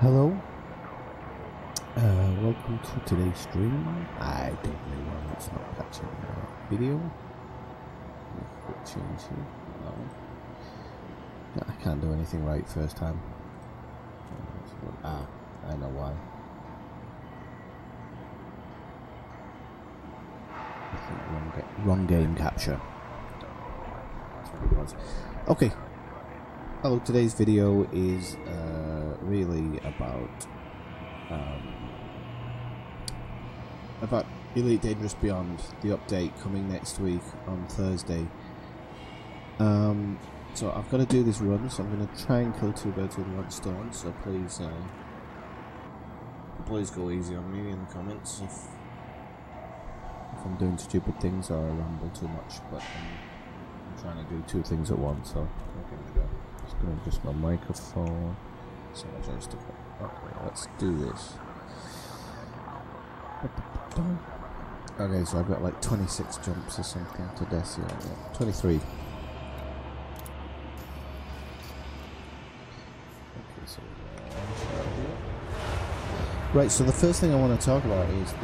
Hello, welcome to today's stream. I don't know why it's not catching the video. Quick change here. No. I can't do anything right first time. I know why. I think wrong game capture. That's what it was. Okay. Hello, today's video is really about Elite Dangerous Beyond, the update coming next week on Thursday. So I've got to do this run, so I'm going to try and kill two birds with one stone, so please go easy on me in the comments if I'm doing stupid things or I ramble too much, but I'm trying to do two things at once, so I'll give it a go. Just going to adjust my microphone. So okay, let's do this. Okay, so I've got like 26 jumps or something to death here. 23. Okay, so right. So the first thing I want to talk about is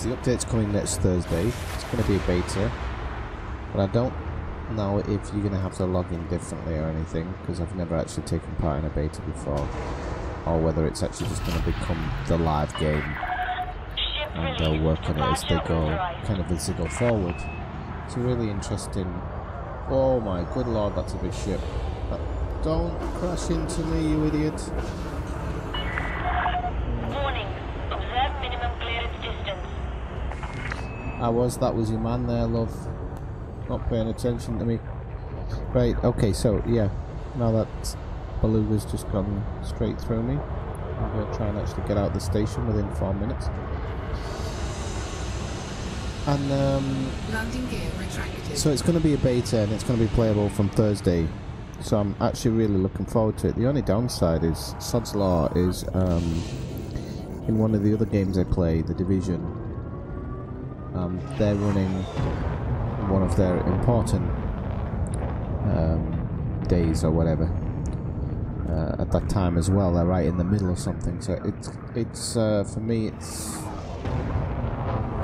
the update's coming next Thursday. It's going to be a beta, but I don't know if you're going to have to log in differently or anything, because I've never actually taken part in a beta before, or whether it's actually just going to become the live game and they'll work on it as they go, kind of as they go forward. It's a really interesting... Oh my good lord, that's a big ship. Don't crash into me, you idiot. Warning, observe minimum clearance distance. That was your man there, love. Not paying attention to me. Right, okay, so yeah, now that beluga's just gone straight through me, I'm going to try and actually get out of the station within 4 minutes. And landing gear retracted. So it's going to be a beta and it's going to be playable from Thursday, so I'm actually really looking forward to it. The only downside is Sod's Law is in one of the other games I play, The Division, they're running one of their important days or whatever at that time as well. They're right in the middle of something, so it's for me it's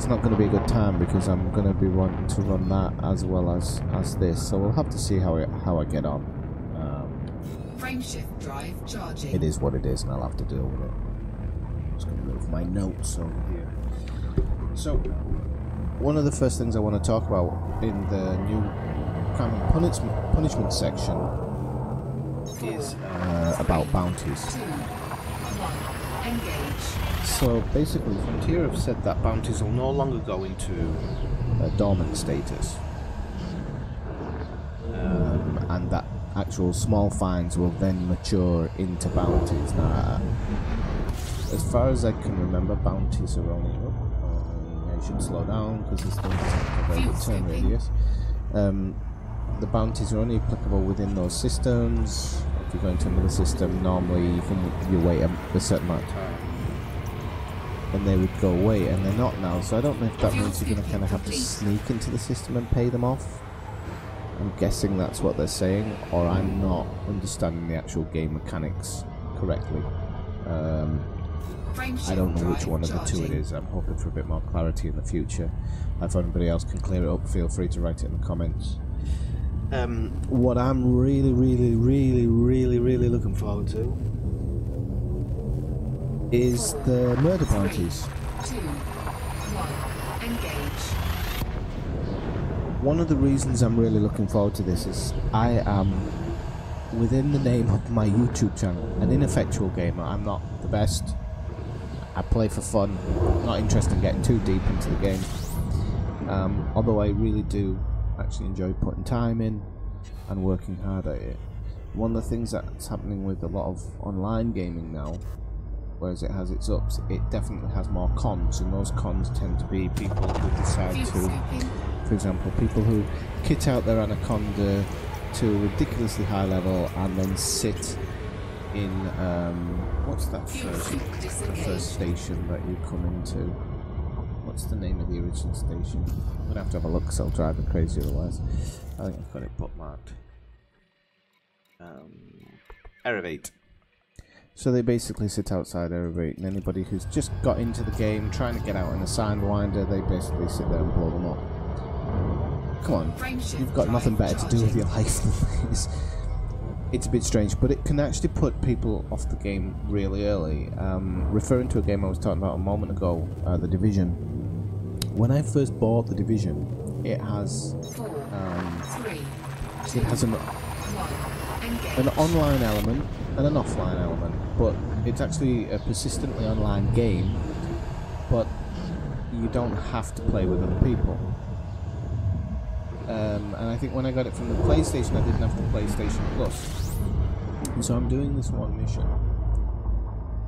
not going to be a good time, because I'm going to be wanting to run that as well as this, so we'll have to see how I get on. Frameshift drive charging. It is what it is, and I'll have to deal with it. I'm just going to move my notes over here. So one of the first things I want to talk about in the new crime and punishment section is about bounties. 2, 1, engage. So basically, Frontier have said that bounties will no longer go into a dormant status, and that actual small fines will then mature into bounties. Now, as far as I can remember, bounties are only up. I should slow down because this thing doesn't have a very good turn radius. The bounties are only applicable within those systems. If you go into another system, normally you wait a certain amount of time, and they would go away, and they're not now. So I don't know if that means you're going to kind of have to sneak into the system and pay them off. I'm guessing that's what they're saying, or I'm not understanding the actual game mechanics correctly. I don't know which one of the two it is. I'm hoping for a bit more clarity in the future. If anybody else can clear it up, feel free to write it in the comments. What I'm really looking forward to is the murder bounties. 2, 1, engage. One of the reasons I'm really looking forward to this is I am, within the name of my YouTube channel, an ineffectual gamer. I'm not the best. I play for fun, not interested in getting too deep into the game. Although I really do actually enjoy putting time in and working hard at it. One of the things that's happening with a lot of online gaming now, whereas it has its ups, it definitely has more cons, and those cons tend to be people who decide to, for example, people who kit out their Anaconda to a ridiculously high level and then sit in what's that first station that you come into? What's the name of the original station? I'm gonna have to have a look because I'll drive me crazy otherwise. I think I've got it bookmarked. Elevate. So they basically sit outside everybody, and anybody who's just got into the game, trying to get out in a Sidewinder, they basically sit there and blow them up. Come on, you've got nothing better to do with your life than this. It's a bit strange, but it can actually put people off the game really early. Referring to a game I was talking about a moment ago, The Division. When I first bought The Division, it has an online element and an offline element, but it's actually a persistently online game, but you don't have to play with other people. And I think when I got it from the PlayStation, I didn't have the PlayStation Plus. And so I'm doing this one mission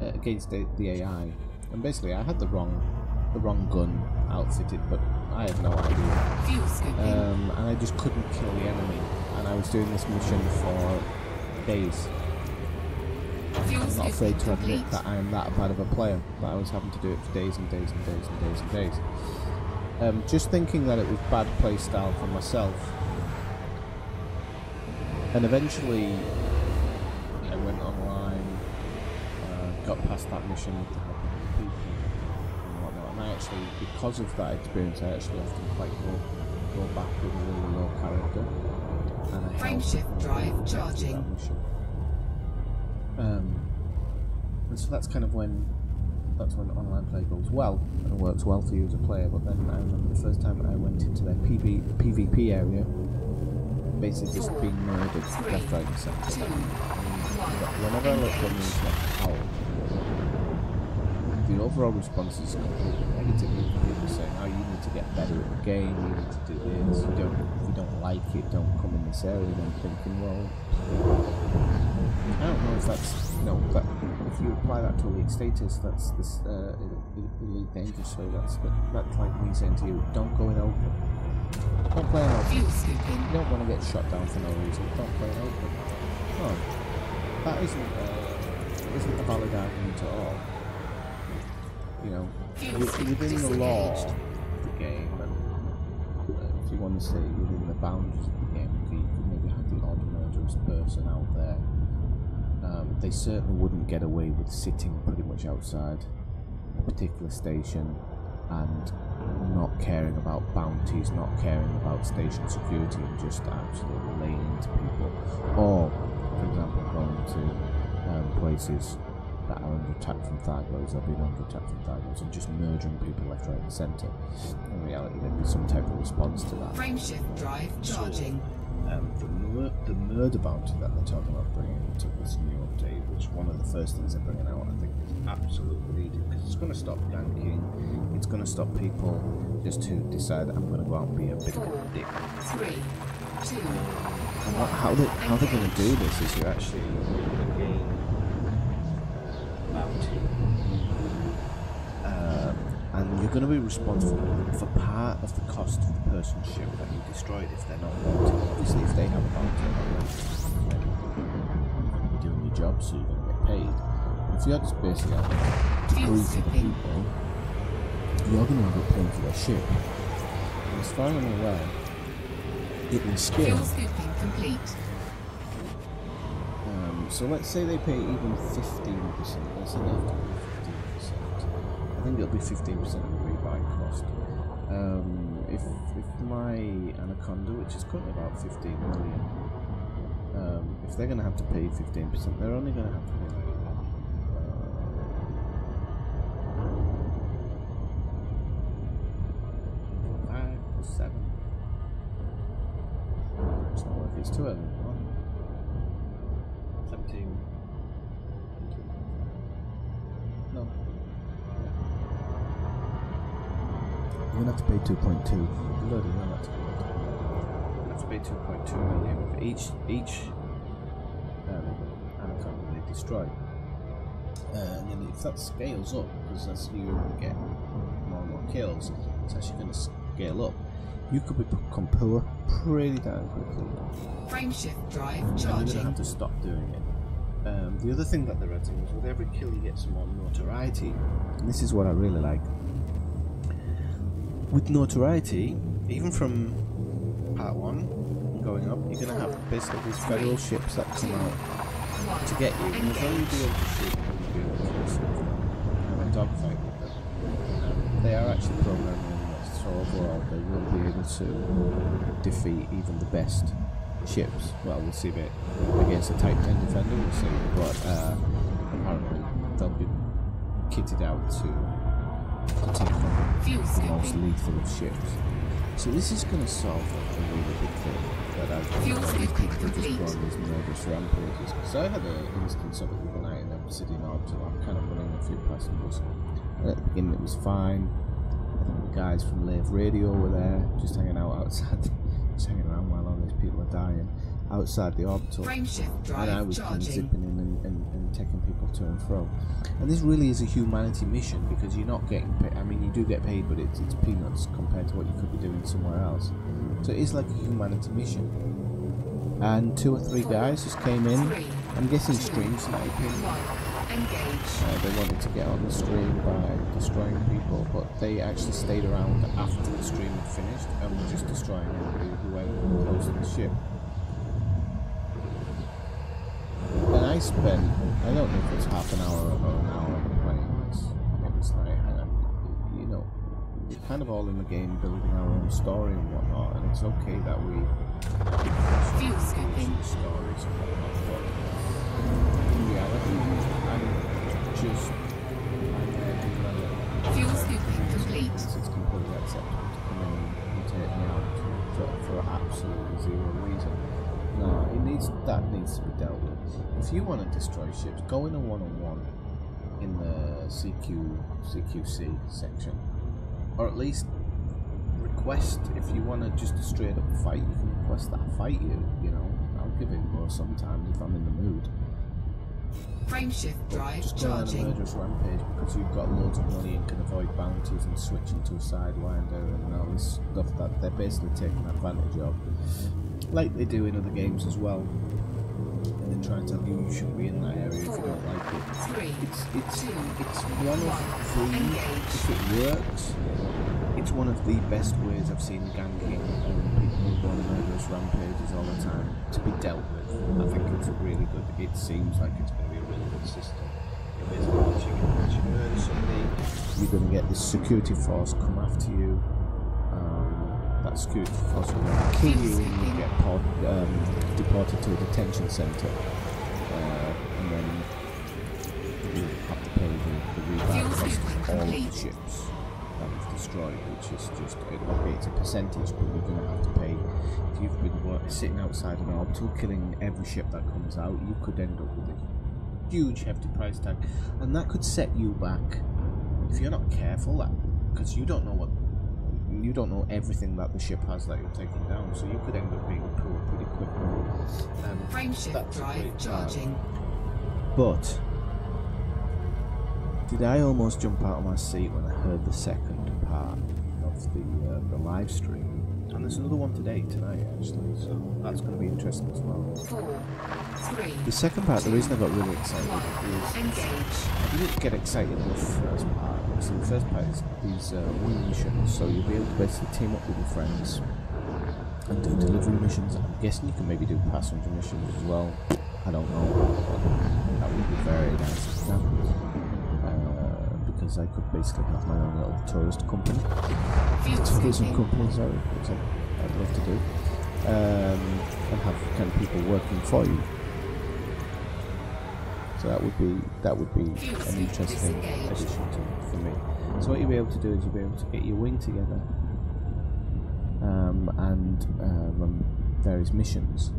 against the AI, and basically I had the wrong gun outfitted, but I had no idea. And I just couldn't kill the enemy, and I was doing this mission for days. I'm not afraid to admit that I am that bad of a player, but I was having to do it for days and days and days and days and days. Just thinking that it was bad playstyle for myself, and eventually I went online, got past that mission with the help of people and whatnot, and I actually, because of that experience, I actually often quite go back with a really low character, and I Frameshift drive charging. That mission. And so that's kind of when online play goes well and works well for you as a player. But then I remember the first time I went into their PvP area, basically just being murdered left, right and centre. Whenever I looked on the internet, the overall response is completely negative. People saying, "Oh, you need to get better at the game. You need to do this. If you don't like it, don't come in this area." And I'm thinking, well, I don't know if that's but if you apply that to elite status, that's this elite danger. So that's like me saying to you, don't go in open. Don't play in open. You don't want to get shot down for no reason. Don't play in open. No, that isn't a valid argument at all. You know, within the law of the game, and if you want to say within the boundaries of the game, you could maybe have the odd murderous person out there. They certainly wouldn't get away with sitting pretty much outside a particular station and not caring about bounties, not caring about station security, and just absolutely laying into people. Or, for example, going to places that are under attack from Thargoids, or being under attack from Thargoids, and just murdering people left, right and centre. In reality, there'd be some type of response to that. Frameshift drive charging. The murder bounty that they're talking about bringing into this new update, which one of the first things they're bringing out, I think is absolutely needed, because it's going to stop ganking, it's going to stop people just to decide, I'm going to go out and be a bit of a dick. 3, 2, and how they're going to do this is you're actually going to gain bounty, and you're going to be responsible for part of the cost of the person's ship that you destroyed if they're not wanted. Obviously, if they have a bounty, you're doing your job, so you're going to get paid. If you're just basically out there to prove to the people, you're going to end up paying for their ship. And as far as I'm aware, it will scale. Fuel scooping complete. So let's say they pay even 15%. Let's say they have to pay 15%. I think it'll be 15% of the rebuy cost. If my Anaconda, which is currently about 15 million, if they're going to have to pay 15%, they're only going to have to pay like 5 or 7. It's not worth it. It's too early. 17. No. You're going to have to pay 2.2. Bloody hell, that's good. You have to pay 2.2 million for each Anaconda they destroy. And then if that scales up, because as you get more and more kills, it's actually going to scale up. You could become poor pretty damn quickly. Frameshift drive And you're going to charging. have to stop doing it. The other thing that they're adding is with every kill you get some more notoriety. And this is what I really like. With notoriety, even from part 1 going up, you're going to have basically these federal ships that come out to get you. You'll only be able to shoot them, you'll be able to have a dogfight with them. They are actually programming this, so overall they will be able to defeat even the best ships. Well, we'll see a bit against a Type 10 defender, we'll see, but apparently they'll be kitted out to take on the most lethal of ships. So this is going to solve a really big thing that I've people just go on these murderous rampages. So I had an instance of it the other night in Obsidian Orbital. I'm kind of running a few passengers. And at the beginning it was fine. I think the guys from Lave Radio were there, just hanging out outside, just hanging around while all these people are dying outside the orbital. And I was kind of zipping in and taking people to and fro. And this really is a humanity mission because you're not getting paid. I mean, you do get paid, but it's peanuts compared to what you could be doing somewhere else. So it is like a humanity mission. And 2 or 3 guys just came in. I'm guessing stream sniping. They wanted to get on the stream by destroying people, but they actually stayed around after the stream had finished and were just destroying anybody who went close to the ship. And I spent, I don't know if it's half an hour or an hour playing this. It was like, you know, we're kind of all in the game building our own story and whatnot, and it's okay that we stories and whatnot, but in reality, I'm just Fuel scooping complete. It's completely acceptable to come in and take me out for absolutely zero reason. No, that needs to be dealt with. If you want to destroy ships, go in a one-on-one in the CQC section, or at least request. If you want to just a straight up fight, you can request that I fight you. You know, I'll give it more sometimes if I'm in the mood. Frameshift drive just go on a murderous rampage because you've got loads of money and can avoid bounties and switch into a sidewinder and all this stuff that they're basically taking advantage of, like they do in other games as well. And they try and tell you you shouldn't be in that area if you don't like it. It's one of the, if it works, it's one of the best ways I've seen ganking and people who go on murderous rampages all the time to be dealt with. I think it's really good. It seems like it's going to be a really good system. Once you murder somebody, you're going to get this security force come after you. That security force will kill you and you get deported to a detention centre. And then you have to pay the rebuy cost of all of the ships that you've destroyed, which is just, okay, it's a percentage, but you're going to have to pay. If you've been sitting outside an orbital killing every ship that comes out, you could end up with a huge hefty price tag, and that could set you back if you're not careful, because you don't know everything that the ship has that you're taking down, so you could end up being poor pretty quickly. Frameshift drive charging. But did I almost jump out of my seat when I heard the second part of the live stream? And there's another one tonight actually, so that's going to be interesting as well. 4, 3. The second part, the reason I got really excited is Engage. I didn't get excited in the first part. So the first part is these wing missions, so you'll be able to basically team up with your friends and do delivery missions. I'm guessing you can maybe do passenger missions as well. I don't know. That would be very nice if you can. Because I could basically have my own little tourist company. Tourism company, sorry, which I'd love to do. And have kind of people working for you. So that would be an interesting addition for me. So what you'll be able to do is you'll be able to get your wing together and run various missions.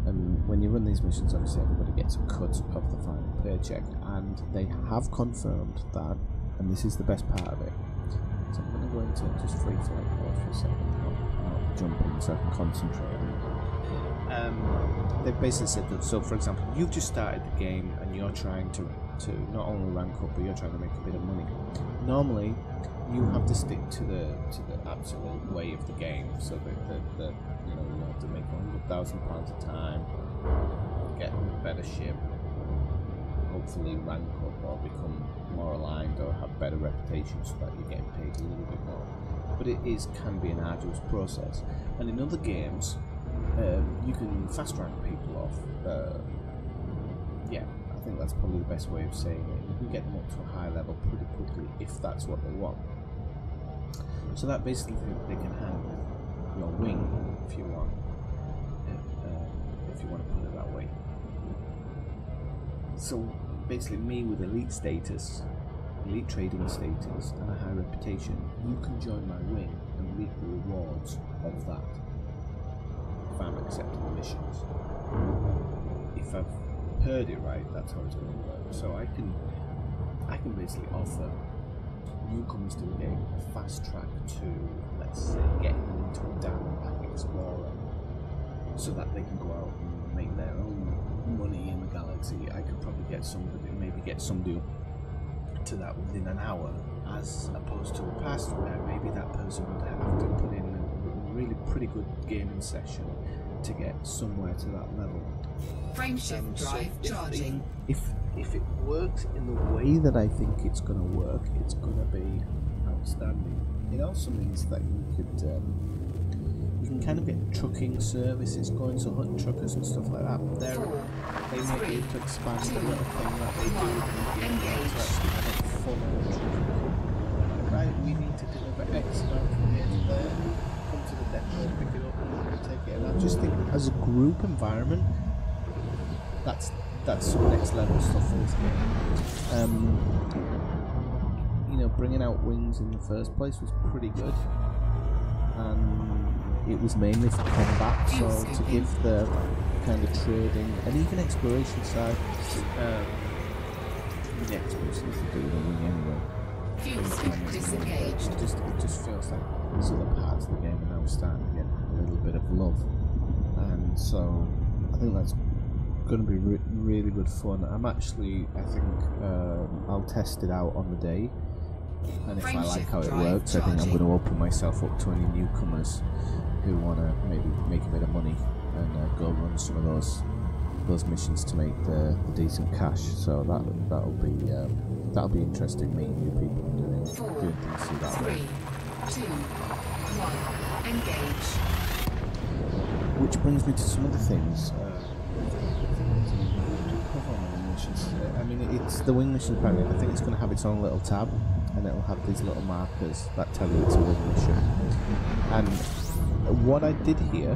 And when you run these missions, obviously everybody gets a cut of the final paycheck, and they have confirmed that, and this is the best part of it. So I'm going to go into just free flight mode for a second, not jumping, so I can concentrate on it. They've basically said that, so for example, you've just started the game and you're trying to not only rank up, but you're trying to make a bit of money. Normally, you have to stick to the absolute way of the game, so that you have to make £100,000 a time, get a better ship, hopefully rank up or become more aligned or have better reputation, so that you're getting paid a little bit more. But it can be an arduous process, and in other games, you can fast rank people off yeah, I think that's probably the best way of saying it. You can get them up to a high level pretty quickly if that's what they want. So that basically they can hang your wing if you want, if you want to put it that way. So basically, me with elite status, elite trading status, and a high reputation, you can join my wing and reap the rewards of that if I'm accepting the missions. If I've heard it right, that's how it's going to work. So I can basically offer newcomers to the game a fast track to, let's say, getting them into a Diamondback Explorer, so that they can go out and make their own money in the galaxy. I could probably get somebody, maybe get somebody up to that within an hour, as opposed to the past where maybe that person would have to put in a really pretty good gaming session to get somewhere to that level. Frameshift drive charging. If it works in the way that I think it's going to work, it's going to be outstanding. It also means that you could you can kind of get trucking services going, so hunt truckers and stuff like that. They might be able to expand the little thing that they do in the game to actually have a full trucking company. Right, we need to deliver X amount from here to there, come to the depot, pick it up and take it. And I just think as a group environment, that's some next level stuff for this game. You know, bringing out wings in the first place was pretty good, and it was mainly for combat, so to give the kind of trading and even exploration side, the exploration is to do with the wing anyway. It just feels like these other parts of the game are now starting to get a little bit of love, and so I think that's going to be really good fun. I think I'll test it out on the day, and if I like how it works, I think I'm going to open myself up to any newcomers who want to maybe make a bit of money and go run some of those missions to make the decent cash. So that'll be interesting, meeting new people and doing things through that way. 3, 2, 1, engage. Which brings me to some other things. I mean, it's the wing mission panel. I think it's going to have its own little tab, and it'll have these little markers that tell you it's a wing mission. And what I did here,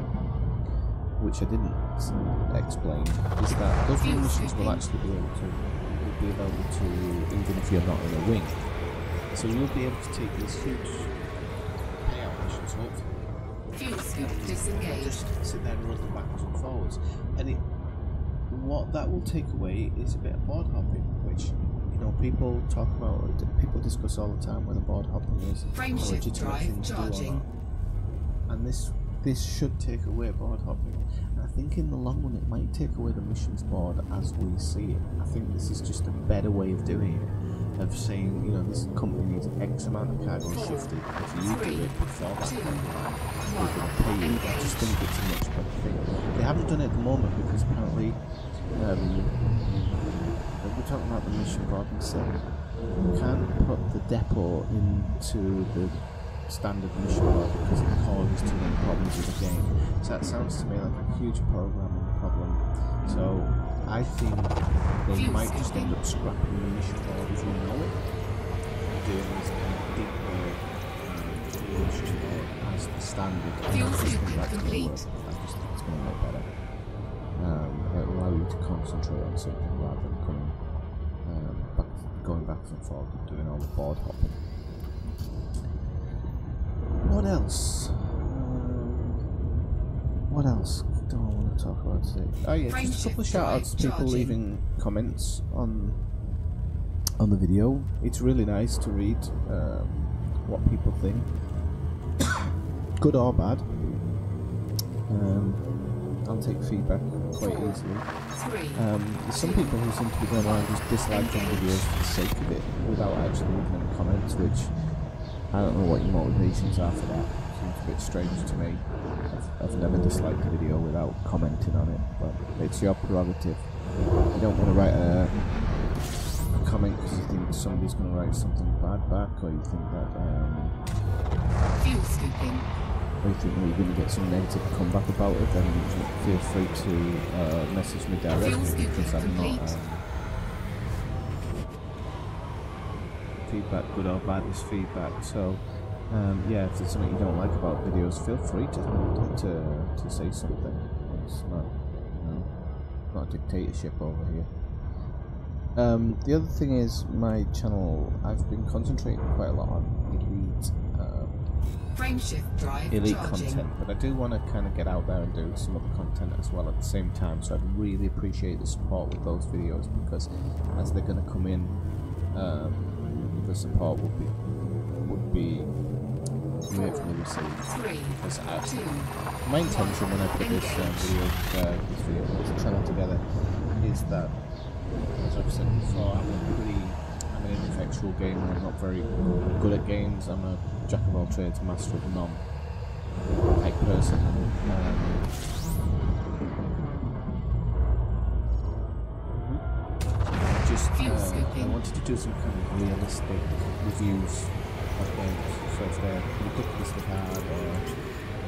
which I didn't explain, is that those wing missions will actually be available to you even if you're not in a wing. So you'll be able to take these huge payout missions, hopefully. Fuel scoop disengaged. Just sit there and run them backwards and forwards. And what that will take away is a bit of board hopping, which, you know, people talk about, people discuss all the time whether board hopping is a legitimate thing to do or not. And this should take away board hopping. And I think in the long run it might take away the missions board as we see it. I think this is just a better way of doing it, of saying, you know, this company needs X amount of cargo shifted. If you do it before that deadline, we're going to pay you. I just think it's a much better thing. They haven't done it at the moment because apparently we're talking about the mission board and saying you can't put the depot into the standard mission board because it causes too many problems with the game. So that sounds to me like a huge programming problem. So I think they might just end up scrapping the mission board as we know it, and doing this kind of deep mission board as the standard. And I just think that's going to work. I just think it's going to make better. It'll allow you to concentrate on something rather than going back and forth and doing all the board hopping. What else? What else do I want to talk about today? Oh yeah, just a couple of shout outs to people leaving comments on the video. It's really nice to read what people think, good or bad. I'll take feedback quite easily. There's some people who seem to be going around just disliking videos for the sake of it without actually leaving any comments, which I don't know what your motivations are for that. It seems a bit strange to me. I've never disliked a video without commenting on it, but it's your prerogative. You don't want to write a comment because you think somebody's going to write something bad back, or you think that fuel scooping. or you think you're going to get some negative comeback about it, then feel free to message me directly, because I'm not feedback, good or bad is feedback. So yeah, if there's something you don't like about videos, feel free to say something. It's not, you know, not a dictatorship over here. The other thing is, my channel, I've been concentrating quite a lot on elite content, but I do want to kind of get out there and do some other content as well at the same time. So I'd really appreciate the support with those videos, because as they're going to come in, the support would be gratefully received. Because my intention when I put this video channel together is that, as I've said before, I'm an ineffectual gamer. I'm not very good at games. I'm a jack of all trades, master of none type person. I wanted to do some kind of realistic reviews of games. So if they're ridiculously hard or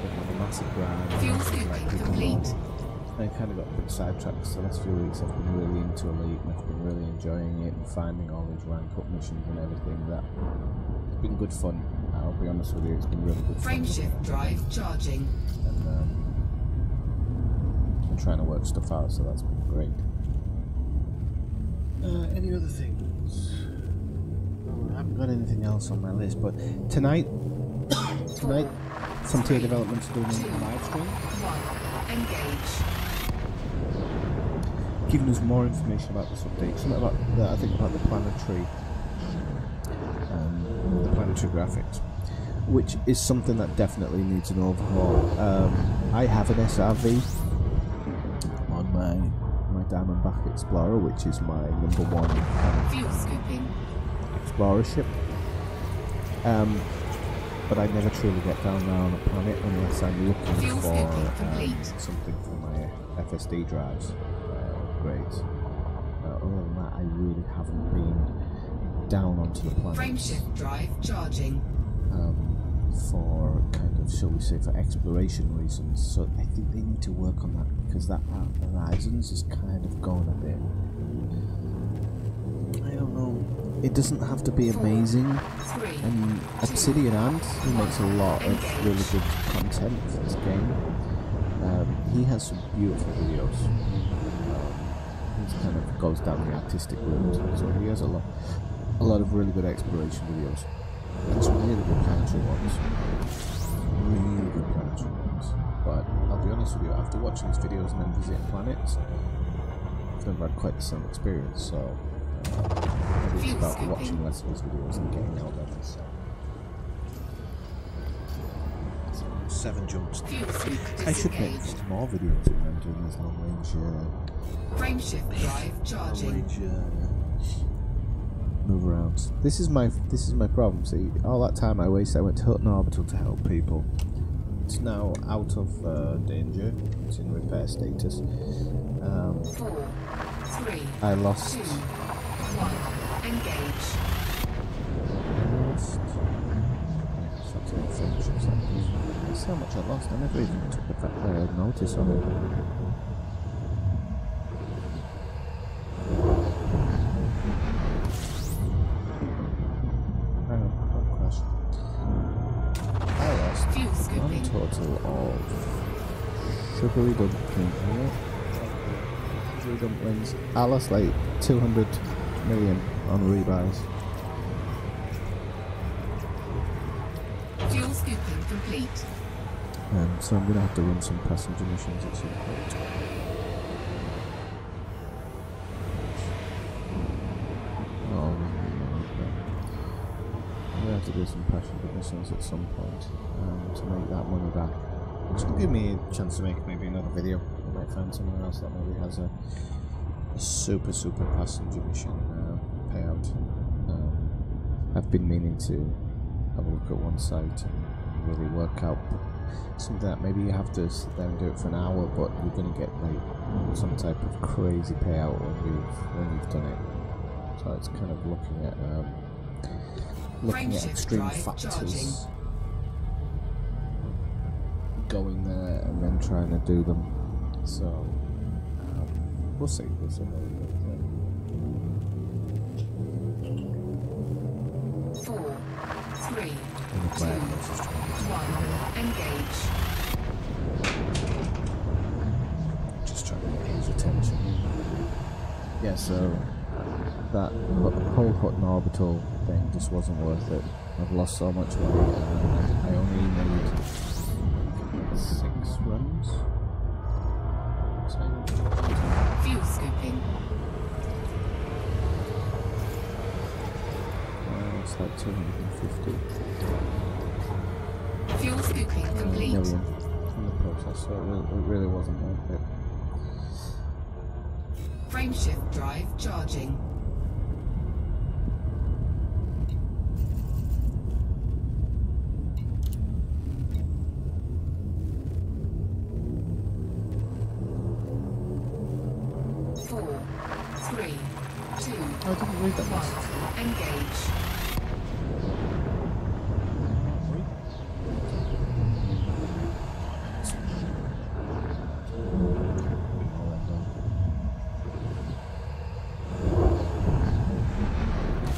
they have a massive brand, like people, I kind of got a bit sidetracked. So the last few weeks I've been really into Elite, and I've been really enjoying it and finding all these rank up missions and everything. It's been good fun. I'll be honest with you, it's been really good fun. Frameshift drive charging. And I'm trying to work stuff out, so that's been great. Any other things? Oh, I haven't got anything else on my list, but tonight, Frontier Developments are doing a live stream. Engage. Giving us more information about this update. Something about I think about the planetary graphics, which is something that definitely needs an overhaul. I have an SRV on my Diamondback Explorer, which is my #1 Fuel scooping explorer ship. But I never truly get down there on a planet unless I'm looking for something for my FSD drives upgrades. Other than that, I really haven't been down onto the planet. Frameshift drive charging. For kind of, shall we say, for exploration reasons. So I think they need to work on that, because that Horizons is kind of going a bit, I don't know, it doesn't have to be amazing. And Obsidian Ant, he makes a lot of really good content for this game. He has some beautiful videos. He kind of goes down the artistic route, so he has a lot of really good exploration videos. And some really good planetary ones. Really good planetary ones. But I'll be honest with you, after watching his videos and then visiting planets, I've never had quite the same experience, so maybe it's about watching less of his videos and getting out there myself. 7 jumps. I should make more videos when I'm doing this long range Frameshift drive charging. Move around. This is my problem. See, all that time I wasted, I went to Hutton Orbital to help people. It's now out of danger. It's in repair status. 4, 3, I lost. 2, 1. Engage. Let's see how much I lost. I never even took notice of it. Total of sugary dumplings. I lost like 200 million on rebuys. Fuel scooping complete. So I'm gonna have to run some passenger missions at some point. I'm gonna have to do some passenger missions at some point to make that money back. Which will give me a chance to make maybe another video. I might find someone else that maybe has a super passenger mission payout. I've been meaning to have a look at one site and really work out something that maybe you have to sit there and do it for an hour, but you're going to get like some type of crazy payout when you've done it. So it's kind of looking at extreme factors. going there and then trying to do them. So we'll see. We'll see. 4, 3, In the 2, plan, let's just try and 1. Engage. just trying to get his attention. Yeah, so that whole Hutton Orbital thing just wasn't worth it. I've lost so much money and I only made 6 runs. Fuel scooping. It's like 250 Fuel scooping complete. million in the process, so it really wasn't worth it. Frameshift drive charging. I didn't read that message. Engage.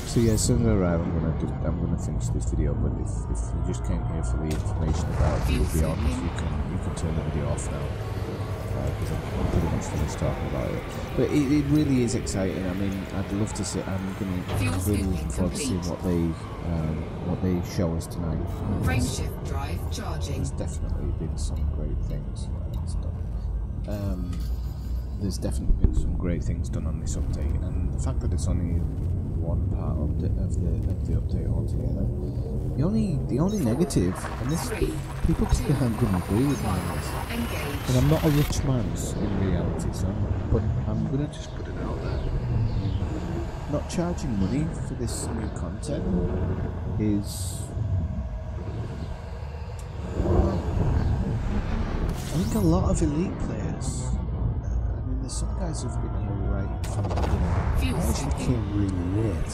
So yeah, as soon as I arrive, I'm gonna finish this video. But if you just came here for the information about Beyond, you can turn the video off now. Because I'm pretty much finished talking about it. But it really is exciting. I mean, I'd love to see. I'm really looking forward to seeing what they show us tonight. Frameshift drive charging. There's definitely been some great things. There's definitely been some great things done on this update, and the fact that it's only one part of the update altogether. The only negative, and this people aren't going to agree with me on this, and I'm not a rich man in reality, so I'm going to just put it out there. Not charging money for this new content is, I think a lot of elite players. I mean, there's some guys who've been here right from the beginning. I actually came really late,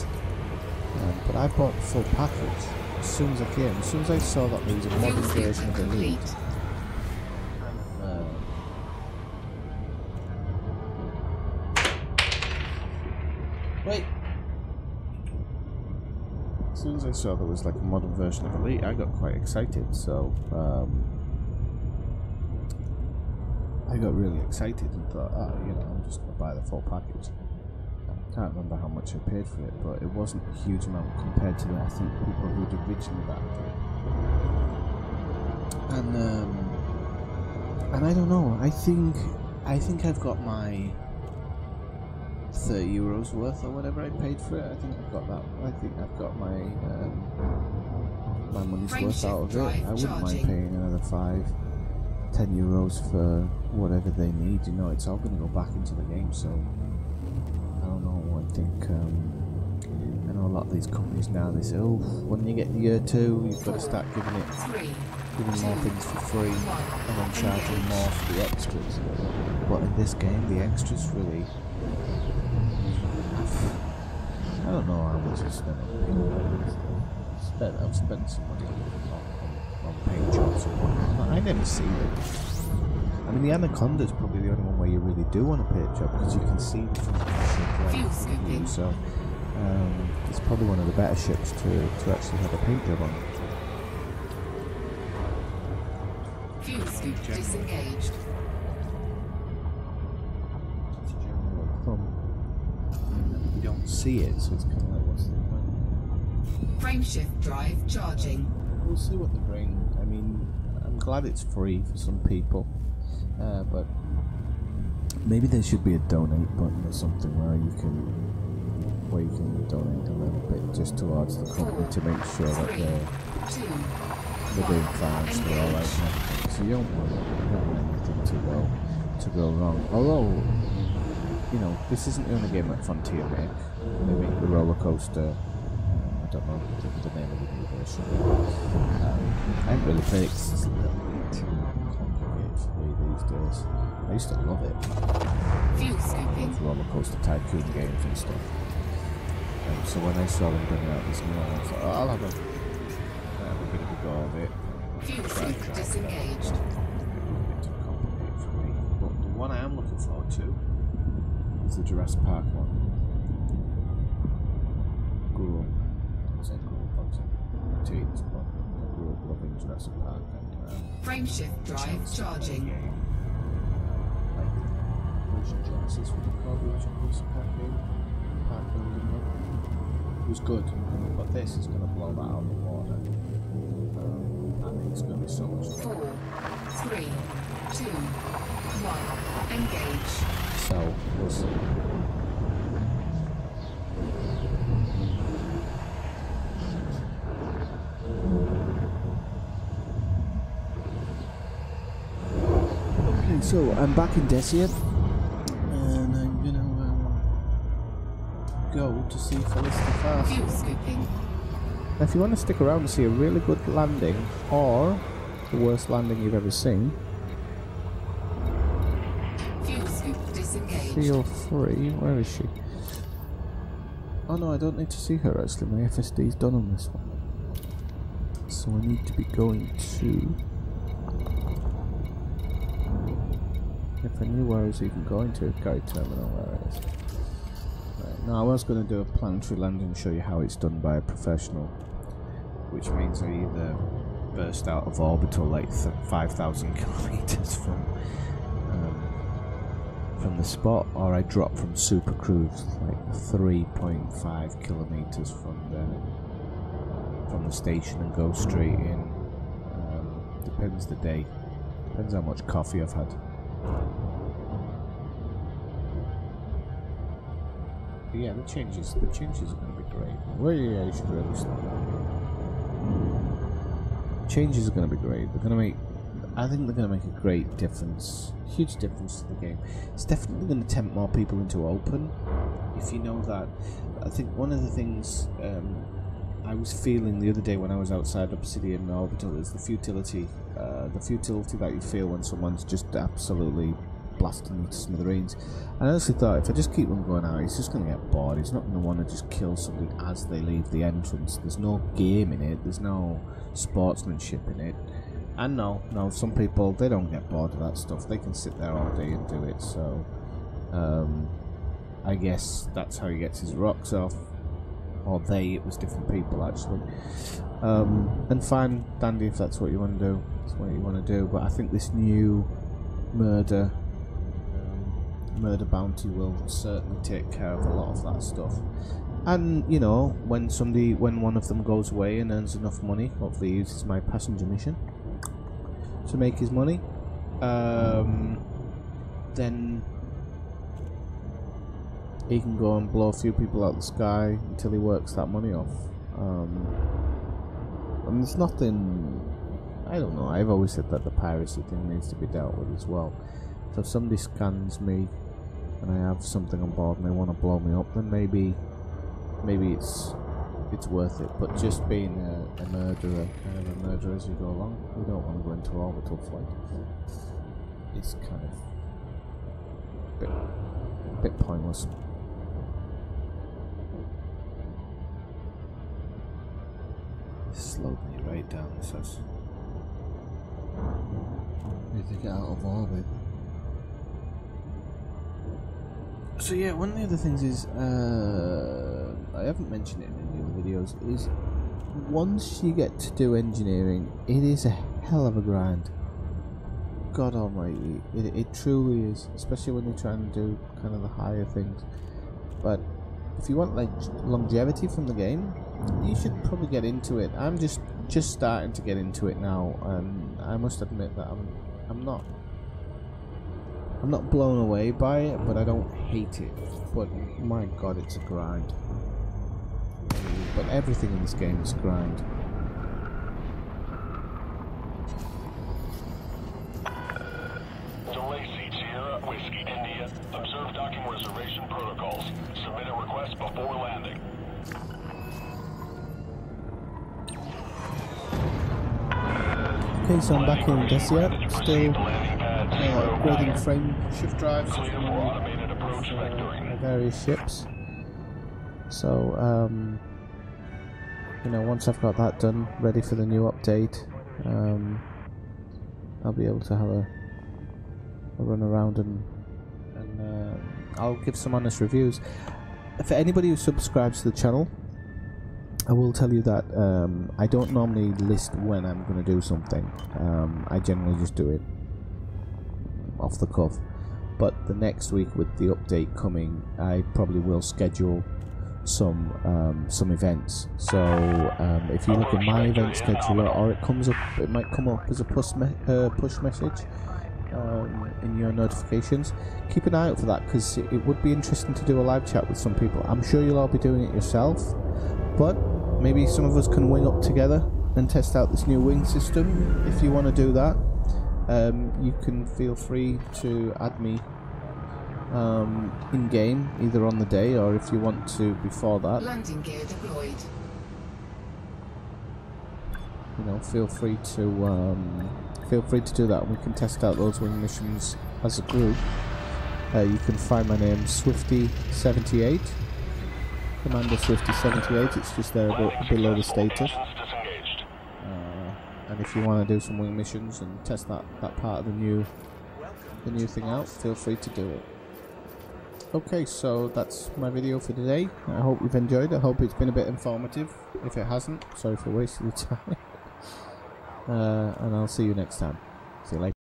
but I bought the full package. As soon as I came, as soon as I saw that there was a modern version of Elite, as soon as I saw there was like a modern version of Elite, I got quite excited. So I got really excited and thought, I'm just gonna buy the full package. I can't remember how much I paid for it, but it wasn't a huge amount compared to I think people who'd originally backed it. And I don't know. I think I've got my €30 worth or whatever I paid for it. I think I've got that. I think I've got my money's worth out of it. I wouldn't mind paying another €5-10 for whatever they need. You know, it's all going to go back into the game. So I don't know. I think I know a lot of these companies now. They say, "Oh, when you get to year 2, you've got to start giving more things for free and then charging more for the extras." But in this game, the extras really, I don't know how much I spent on paint. I've spent some money on paint jobs and whatnot. I never see them. I mean, the Anaconda is probably the only one where you really do want a paint job because you can see the front of the ship right in you. So it's probably one of the better ships to actually have a paint job on. Fuel scoop disengaged. You don't see it, so it's kind of like, what's the point? Frameshift drive charging. We'll see what they bring. I mean, I'm glad it's free for some people, but maybe there should be a donate button or something where you can donate a little bit just towards the company to make sure that they're doing fine, so they're alright. So you don't want anything to go wrong. Although, you know, this isn't the only game that Frontier make. They make the roller coaster. I don't know the name of the new version. I haven't really played it because it's a little bit too complicated for me these days. I used to love it. Those roller coaster tycoon games and stuff. So when I saw them bringing out this new one, I was like, oh, I'll have a bit of a go of it. Fuel scoop disengaged. one I am looking forward to is the Jurassic Park one. Grew up, I said grew up, I was teens, but I grew up loving Jurassic Park. And, Frameshift drive charging. Like Version Genesis, what do you call the original Jurassic Park game? Park building one. It was good, but this is going to blow that out of the water. I think it's going to be so much fun. 4, 3, 2, 1. Engage. So, we'll see. Okay, so I'm back in Dessia, and I'm gonna go to see Felicity Fast. Fuel scooping. Now, if you want to stick around and see a really good landing, or the worst landing you've ever seen, Fuel scoop disengaged. feel free. Where is she? Oh no, I don't need to see her actually. My FSD's done on this one. So I need to be going to... If I knew where I was even going to, guide terminal, where it is. Right, now I was going to do a planetary landing and show you how it's done by a professional, which means I either burst out of orbital like 5,000 kilometers from the spot, or I drop from super cruise like 3.5 kilometers from the station and go straight in. Depends the day, depends how much coffee I've had. But yeah, the changes are going to be great. Well, yeah, you should really stop. Changes are going to be great. They're going to make. I think they're going to make a great difference, huge difference to the game. It's definitely going to tempt more people into open. If you know that, I think one of the things I was feeling the other day when I was outside Obsidian Orbital is the futility that you feel when someone's just absolutely blasting you to smithereens. And I honestly thought if I just keep them going out, he's just going to get bored. He's not going to want to just kill somebody as they leave the entrance. There's no game in it. There's no sportsmanship in it. And no, some people, they don't get bored of that stuff. They can sit there all day and do it. So I guess that's how he gets his rocks off. Or it was different people actually. And fine, dandy, if that's what you want to do. That's what you want to do. But I think this new murder bounty will certainly take care of a lot of that stuff. And you know, when one of them goes away and earns enough money, hopefully he uses my passenger mission to make his money, then he can go and blow a few people out of the sky until he works that money off. And there's nothing, I don't know, I've always said that the piracy thing needs to be dealt with as well. So if somebody scans me and I have something on board and they want to blow me up, then maybe it's worth it. But just being a murderer, kind of a murderer as you go along, we don't want to go into orbital flight. It's kind of a bit pointless. Slowed me right down, so need to get out of orbit. So yeah, one of the other things is, I haven't mentioned it in any of the videos, is once you get to do engineering, it is a hell of a grind. God almighty, it truly is, especially when you're trying to do kind of the higher things. But if you want like longevity from the game, you should probably get into it. I'm just starting to get into it now, and I must admit that I'm not blown away by it, but I don't hate it. But my god, it's a grind. But everything in this game is grind. Delay Seat Sierra, Whiskey India. Observe docking reservation protocols. Submit a request before landing. Okay, so I'm back in Dessia, still upgrading frame shift drives for my various ships. So, you know, once I've got that done, ready for the new update, I'll be able to have a run around and I'll give some honest reviews. For anybody who subscribes to the channel, I will tell you that I don't normally list when I'm going to do something. I generally just do it off the cuff. But the next week, with the update coming, I probably will schedule some events. So if you look at my event scheduler, or it might come up as a push message in your notifications. Keep an eye out for that, because it would be interesting to do a live chat with some people. I'm sure you'll all be doing it yourself, but maybe some of us can wing up together and test out this new wing system. If you want to do that, you can feel free to add me in game, either on the day or if you want to before that. Landing gear deployed. You know, feel free to do that, and we can test out those wing missions as a group. You can find my name, Swifty78, Commander Swifty78. It's just there below the status. And if you want to do some wing missions and test that part of the new thing out, feel free to do it. Okay, so that's my video for today. I hope you've enjoyed it. I hope it's been a bit informative. If it hasn't, sorry for wasting your time. And I'll see you next time. See you later.